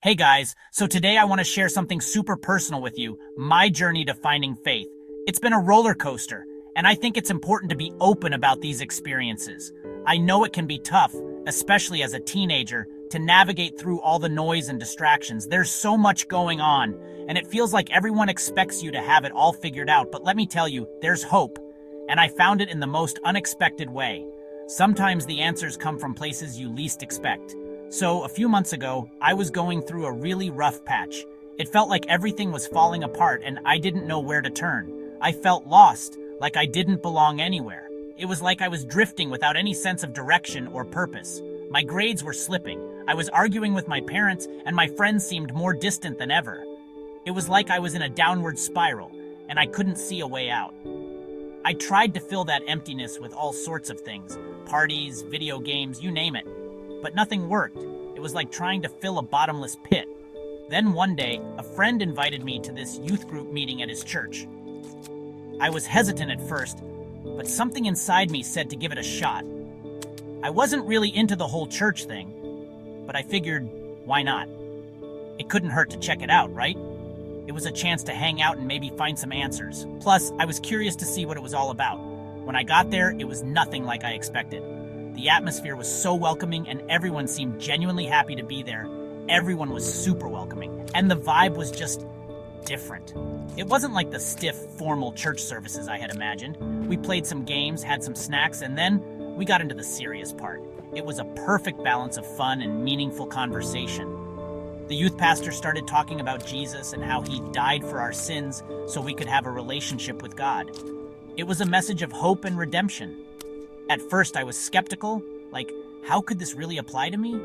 Hey guys, so today I want to share something super personal with you, my journey to finding faith. It's been a roller coaster, and I think it's important to be open about these experiences. I know it can be tough, especially as a teenager, to navigate through all the noise and distractions. There's so much going on, and it feels like everyone expects you to have it all figured out, but let me tell you, there's hope, and I found it in the most unexpected way. Sometimes the answers come from places you least expect. So, a few months ago, I was going through a really rough patch. It felt like everything was falling apart and I didn't know where to turn. I felt lost, like I didn't belong anywhere. It was like I was drifting without any sense of direction or purpose. My grades were slipping. I was arguing with my parents, and my friends seemed more distant than ever. It was like I was in a downward spiral, and I couldn't see a way out. I tried to fill that emptiness with all sorts of things, parties, video games, you name it. But nothing worked. It was like trying to fill a bottomless pit. Then one day, a friend invited me to this youth group meeting at his church. I was hesitant at first, but something inside me said to give it a shot. I wasn't really into the whole church thing, but I figured, why not? It couldn't hurt to check it out, right? It was a chance to hang out and maybe find some answers. Plus, I was curious to see what it was all about. When I got there, it was nothing like I expected. The atmosphere was so welcoming and everyone seemed genuinely happy to be there. Everyone was super welcoming, and the vibe was just different. It wasn't like the stiff, formal church services I had imagined. We played some games, had some snacks, and then we got into the serious part. It was a perfect balance of fun and meaningful conversation. The youth pastor started talking about Jesus and how he died for our sins so we could have a relationship with God. It was a message of hope and redemption. At first, I was skeptical, like, how could this really apply to me?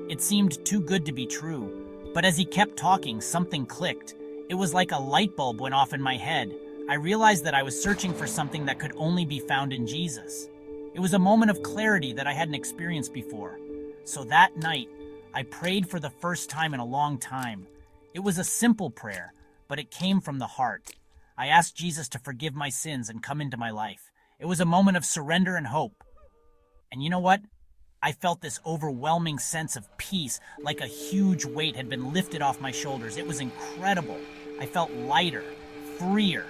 It seemed too good to be true. But as he kept talking, something clicked. It was like a light bulb went off in my head. I realized that I was searching for something that could only be found in Jesus. It was a moment of clarity that I hadn't experienced before. So that night, I prayed for the first time in a long time. It was a simple prayer, but it came from the heart. I asked Jesus to forgive my sins and come into my life. It was a moment of surrender and hope. And you know what? I felt this overwhelming sense of peace, like a huge weight had been lifted off my shoulders. It was incredible. I felt lighter, freer.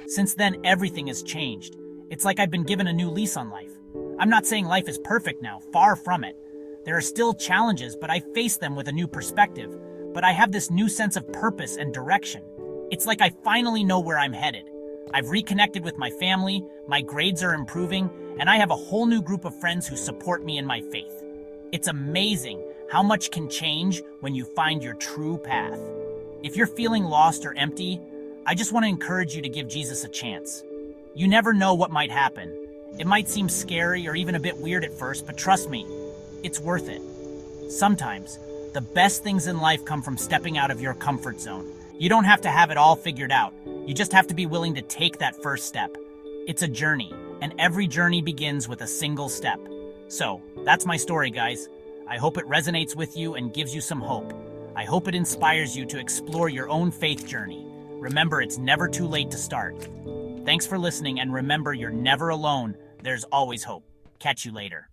Since then, everything has changed. It's like I've been given a new lease on life. I'm not saying life is perfect now, far from it. There are still challenges, but I face them with a new perspective. But I have this new sense of purpose and direction. It's like I finally know where I'm headed. I've reconnected with my family, my grades are improving, and I have a whole new group of friends who support me in my faith. It's amazing how much can change when you find your true path. If you're feeling lost or empty, I just want to encourage you to give Jesus a chance. You never know what might happen. It might seem scary or even a bit weird at first, but trust me, it's worth it. Sometimes, the best things in life come from stepping out of your comfort zone. You don't have to have it all figured out. You just have to be willing to take that first step. It's a journey, and every journey begins with a single step. So, that's my story, guys. I hope it resonates with you and gives you some hope. I hope it inspires you to explore your own faith journey. Remember, it's never too late to start. Thanks for listening, and remember, you're never alone. There's always hope. Catch you later.